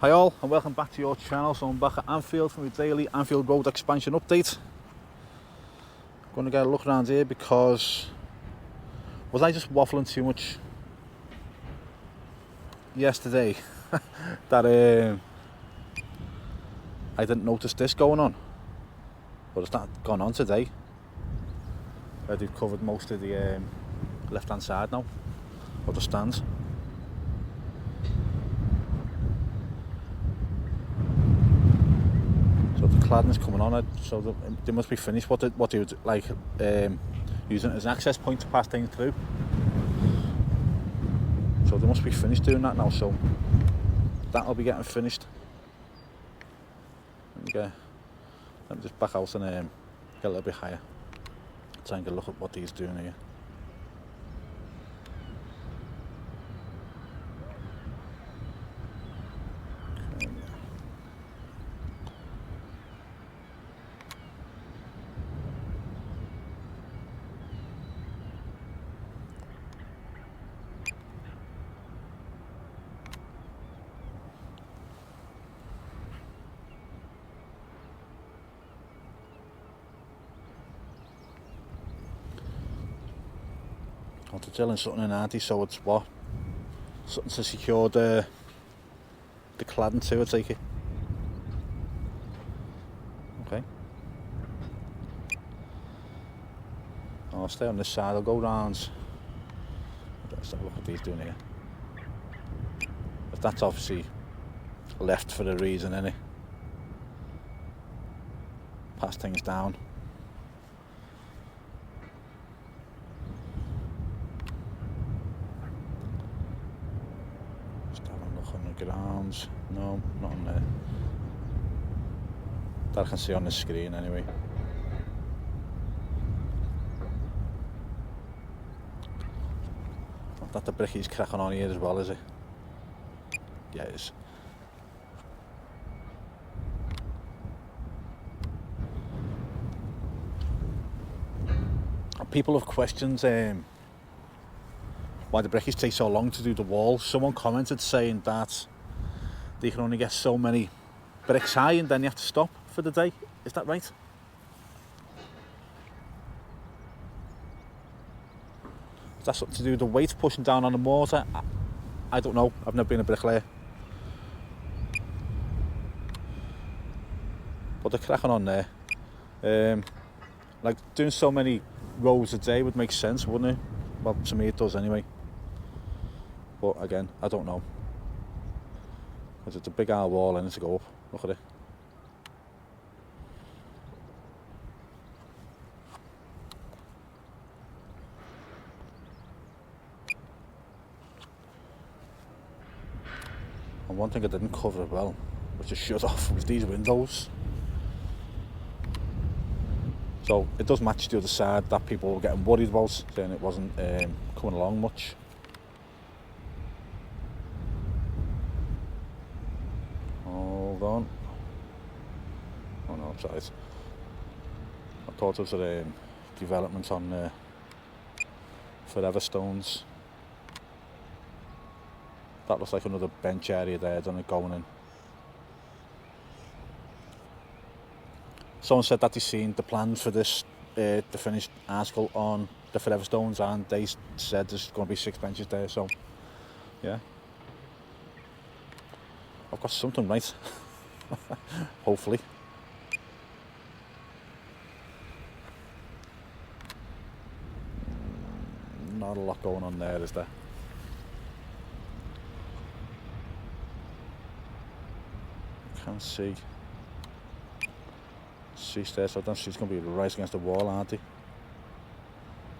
Hi all and welcome back to your channel. So I'm back at Anfield for my daily Anfield Road expansion update. I'm going to get a look around here because was I just waffling too much yesterday that I didn't notice this going on, but it's not gone on today. They've covered most of the left hand side now of the stands. So the cladding's coming on it, so they must be finished what they would like using it as an access point to pass things through. So they must be finished doing that now, so that'll be getting finished. Let me just back out and get a little bit higher. Try and get a look at what he's doing here. I'm drilling something in Andy, so it's what? Something to secure the cladding too, I take it. Okay. I'll stay on this side, I'll go round. Let's have a look at what he's doing here. But that's obviously left for a reason, innit? Pass things down. On the grounds, no, not on there. That I can see on the screen anyway. Not that the brickie's cracking on here as well, is it? Yeah, it is. People have questioned why the brickies take so long to do the wall. Someone commented saying that they can only get so many bricks high and then you have to stop for the day. Is that right? Is that something to do with the weight pushing down on the mortar? I don't know. I've never been a bricklayer. But they're cracking on there. Like doing so many rows a day would make sense, wouldn't it? Well, to me it does anyway. But again, I don't know. Because it's a big old wall and it's to go up. Look at it. And one thing I didn't cover well, which I should off, was these windows. So it does match the other side that people were getting worried about, saying it wasn't coming along much. Hold on. Oh no, sorry. I thought it was a development on Forever Stones. That looks like another bench area there, doesn't it, going in? Someone said that they've seen the plans for this, the finished article on the Forever Stones, and they said there's going to be 6 benches there, so yeah. I've got something right. Hopefully. Not a lot going on there, is there? Can't see. Seats there, so I don't see it's going to be right against the wall, aren't they?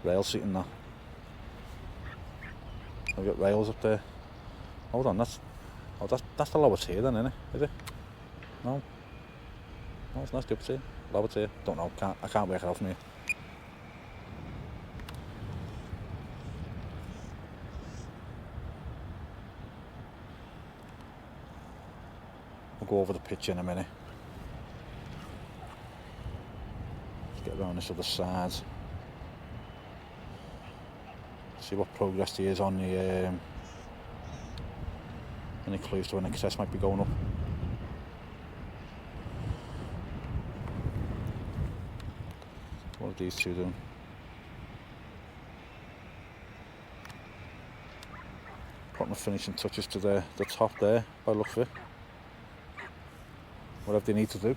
Rail seating now. We've got rails up there. Hold on, that's the lower tier then, isn't it? Is it? No. No, it's not the upper tier. Lower tier. Don't know. I can't work it out from here. We'll go over the pitch in a minute. Let's get around this other side. See what progress there is on the Any clues to when excess might be going up? What are these two doing? Putting the finishing touches to the top there, by the looks of it. Whatever they need to do.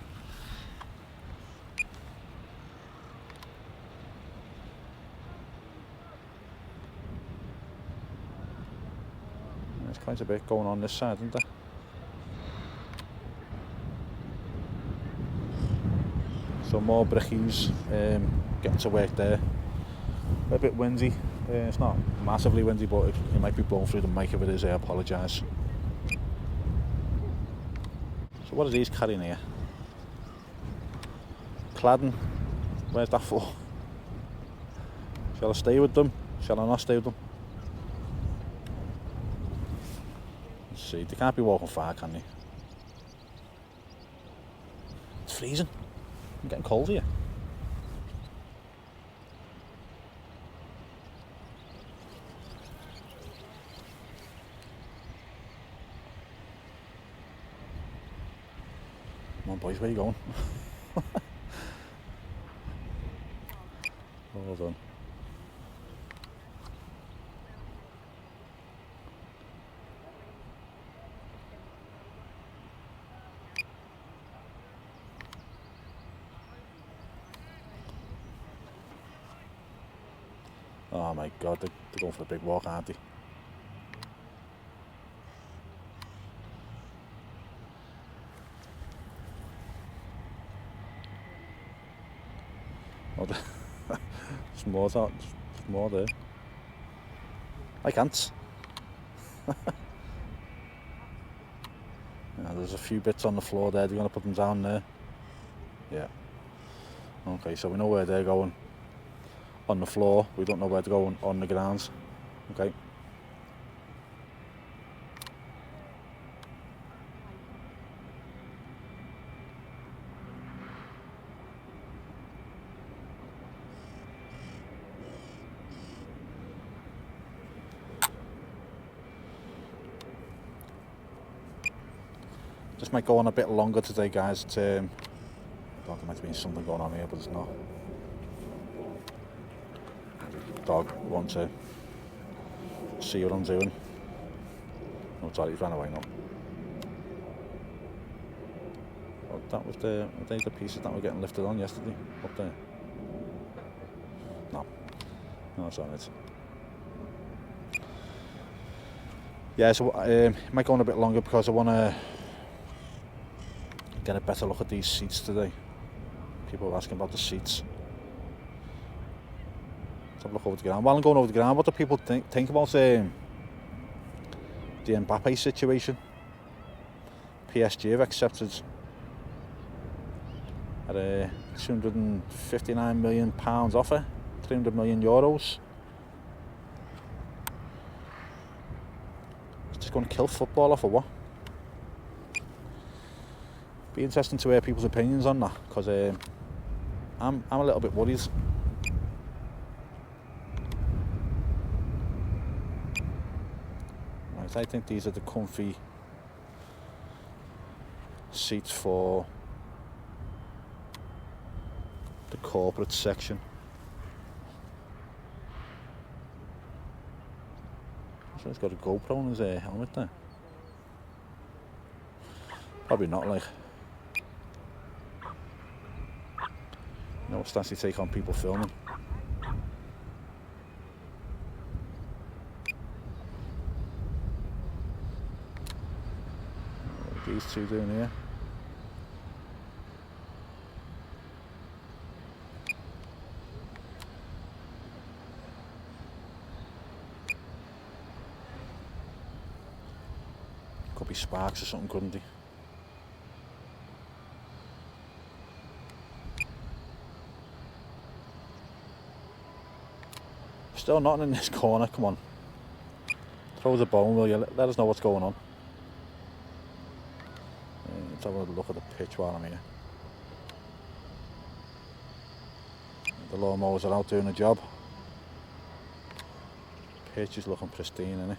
There's quite a bit going on this side, isn't there? So more brickies getting to work there. A bit windy. It's not massively windy, but it might be blowing through the mic. If it is, I apologise. So what are these carrying here? Cladding. Where's that for? Shall I stay with them? Shall I not stay with them? Let's see. They can't be walking far, can they? It's freezing. I'm getting cold here. Come on, boys, where are you going? Hold on. Oh my god, they're going for a big walk, aren't they? Oh, there's more there. There's more there. Like ants. Yeah, there's a few bits on the floor there. They're going to put them down there. Yeah. Okay, so we know where they're going. On the floor. We don't know where they're going on the grounds. Okay. This might go on a bit longer today, guys. I thought there might be something going on here, but it's not. Dog wants to see what I'm doing. Oh, sorry, he's ran away now. Oh, that was the pieces that were getting lifted on yesterday, up there. No, that's alright. Yeah, so it might go on a bit longer because I want to get a better look at these seats today. People are asking about the seats. Let's have a look over the ground. While I'm going over the ground, what do people think about the Mbappe situation? PSG have accepted at a £259 million offer, €300 million. It's just going to kill football off or what? Be interesting to hear people's opinions on that, because I'm a little bit worried. Right, I think these are the comfy seats for the corporate section. So he's got a GoPro on his helmet there. Probably not, like. You know what stance you take on people filming. What are these two doing here? Could be sparks or something, couldn't he? Still nothing in this corner, come on. Throw us a bone, will you? Let us know what's going on. Let's have a look at the pitch while I'm here. The lawnmowers are out doing a job. Pitch is looking pristine, isn't it?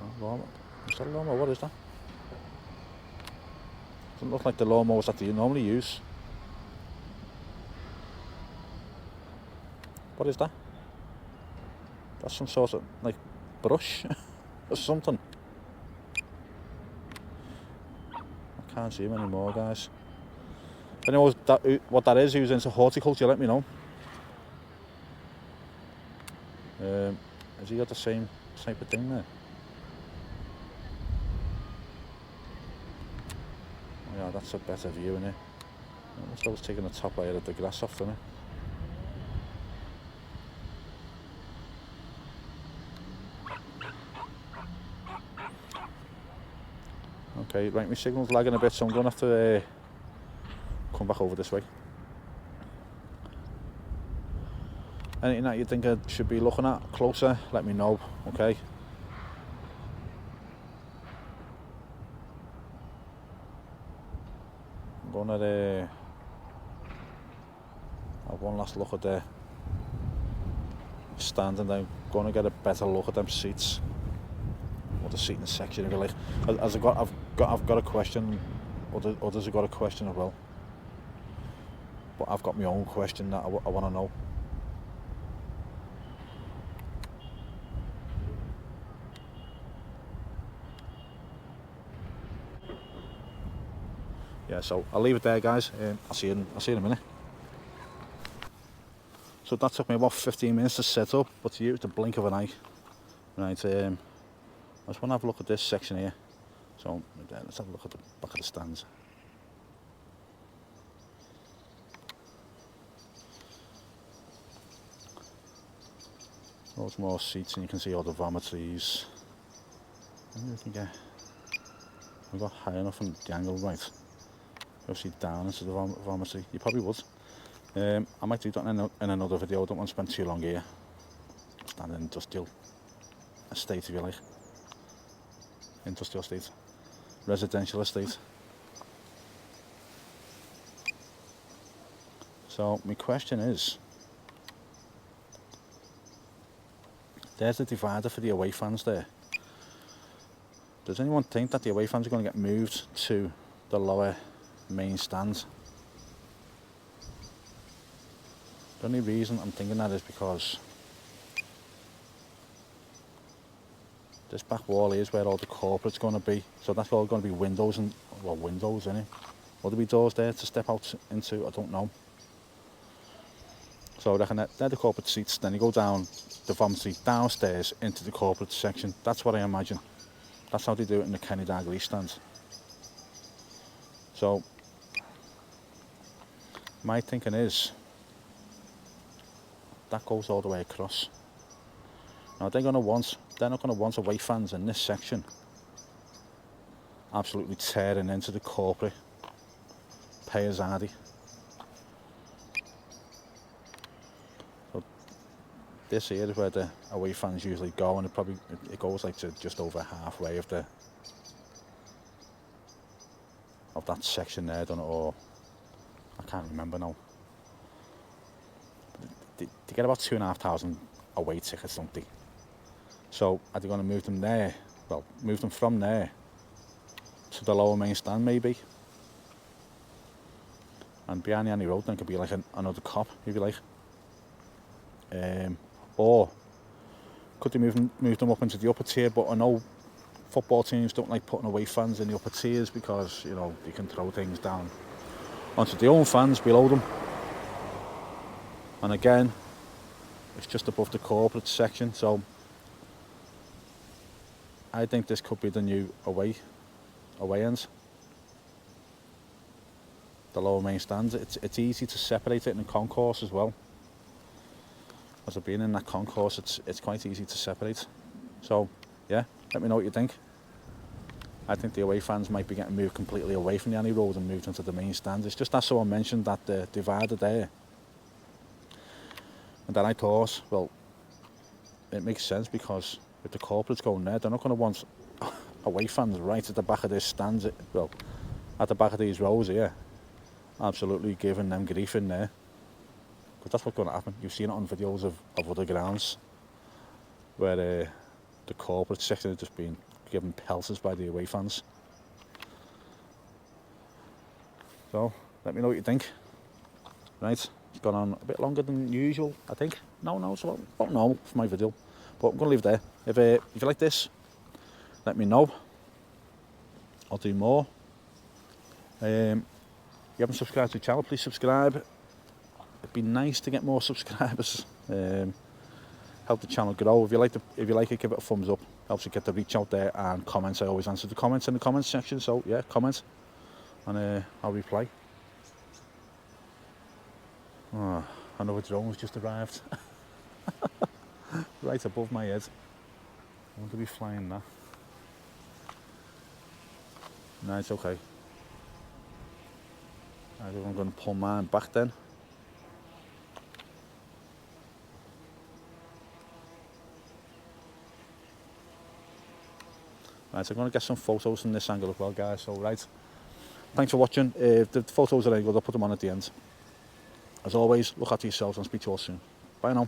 Oh, lawnmower. Is that a lawnmower? What is that? Doesn't look like the lawnmowers that you normally use. What is that? That's some sort of like brush or something. I can't see him anymore, guys. If anyone knows what that is, who's into horticulture, let me know. Has he got the same type of thing there? Oh, yeah, that's a better view in it. I was taking the top layer of the grass off, didn't it? Okay, right, my signal's lagging a bit, so I'm going to have to come back over this way. Anything that you think I should be looking at closer, let me know, okay? I'm going to have one last look at the stand, and I'm going to get a better look at them seats, or the seating section, if you like. As I've got a question. Others have got a question as well, but I've got my own question that I want to know. Yeah, so I'll leave it there, guys. I'll see you in a minute. So that took me about 15 minutes to set up, but to you, it's the blink of an eye. Right, I just want to have a look at this section here. So let's have a look at the back of the stands. Loads more seats, and you can see all the vomitories. We got high enough on the angle, right? You'll see down into the vomitory. You probably would. I might do that in another video. I don't want to spend too long here. Stand in industrial estate, if you like. Industrial estate. Residential estate. So my question is, there's the divider for the away fans there. Does anyone think that the away fans are going to get moved to the lower main stand? The only reason I'm thinking that is because this back wall is where all the corporate's going to be, so that's all going to be windows and, well, windows, innit? Will there be doors there to step out into? I don't know. So I reckon they're the corporate seats. Then you go down the vomitory downstairs into the corporate section. That's what I imagine. That's how they do it in the Kenny Dalglish stand. So my thinking is that goes all the way across. Now they're not going to want away fans in this section absolutely tearing into the corporate payers hardy. So this here is where the away fans usually go, and it goes like to just over halfway of that section there, don't it? Or I can't remember now. They get about 2,500 away tickets, don't they? So are they going to move them there? Well, move them from there to the lower main stand maybe, and behind the Annie Road then could be like another cop, if you like. Or could they move them up into the upper tier? But I know football teams don't like putting away fans in the upper tiers because, you know, they can throw things down onto their own fans below them. And again, it's just above the corporate section, so I think this could be the new away ends. The lower main stands. It's easy to separate it in the concourse as well. As I've been in that concourse, it's quite easy to separate. So yeah, let me know what you think. I think the away fans might be getting moved completely away from the Annie Road and moved into the main stand. It's just that someone mentioned that the divider there. And then I thought, well, it makes sense because if the corporates going there, they're not going to want away fans right at the back of this stand. Well, at the back of these rows here, absolutely giving them grief in there. Because that's what's going to happen. You've seen it on videos of other grounds where the corporate section has just been given pelters by the away fans. So let me know what you think. Right, it's gone on a bit longer than usual, I think. No, it's about normal for my video. But I'm going to leave it there. If you like this, let me know. I'll do more. If you haven't subscribed to the channel, please subscribe. It'd be nice to get more subscribers. Help the channel grow. If you like it, give it a thumbs up. Helps it get the reach out there, and comments. I always answer the comments in the comments section. So yeah, comment, and I'll reply. Oh, another drone's just arrived. Right above my head. I want to be flying that. No, it's okay. I'm going to pull mine back then. Right, so I'm going to get some photos from this angle as well, guys. So, right, thanks for watching. If the photos are any good, I'll put them on at the end. As always, look after yourselves and speak to you all soon. Bye now.